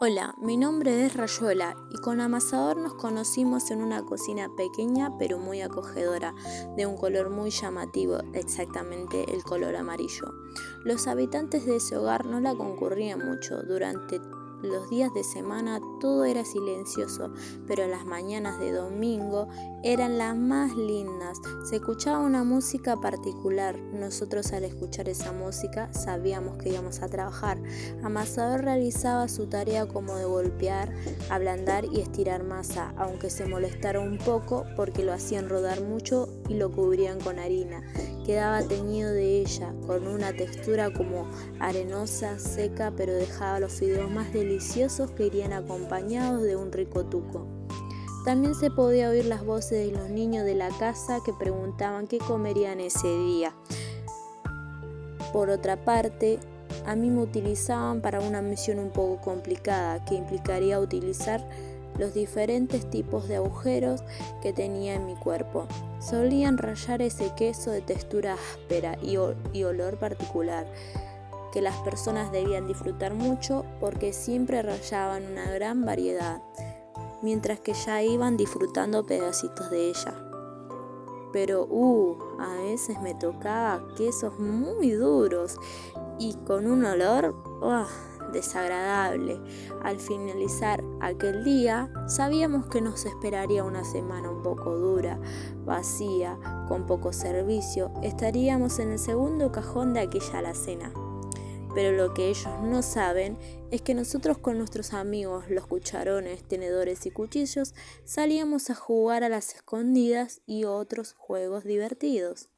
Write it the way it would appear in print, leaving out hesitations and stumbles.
Hola, mi nombre es Rayuela y con Amasador nos conocimos en una cocina pequeña pero muy acogedora, de un color muy llamativo, exactamente el color amarillo. Los habitantes de ese hogar no la concurrían mucho. Durante los días de semana todo era silencioso, pero las mañanas de domingo eran las más lindas. Se escuchaba una música particular. Nosotros, al escuchar esa música, sabíamos que íbamos a trabajar. Amasador realizaba su tarea como de golpear, ablandar y estirar masa, aunque se molestara un poco porque lo hacían rodar mucho y lo cubrían con harina. Quedaba teñido de ella, con una textura como arenosa, seca, pero dejaba los fideos más deliciosos que irían acompañados de un rico tuco. También se podía oír las voces de los niños de la casa que preguntaban qué comerían ese día. Por otra parte, a mí me utilizaban para una misión un poco complicada, que implicaría utilizar los diferentes tipos de agujeros que tenía en mi cuerpo. Solían rallar ese queso de textura áspera y olor particular, que las personas debían disfrutar mucho porque siempre rayaban una gran variedad, mientras que ya iban disfrutando pedacitos de ella. Pero a veces me tocaba quesos muy duros y con un olor desagradable. Al finalizar aquel día, sabíamos que nos esperaría una semana un poco dura, vacía, con poco servicio. Estaríamos en el segundo cajón de aquella alacena. Pero lo que ellos no saben es que nosotros, con nuestros amigos, los cucharones, tenedores y cuchillos, salíamos a jugar a las escondidas y otros juegos divertidos.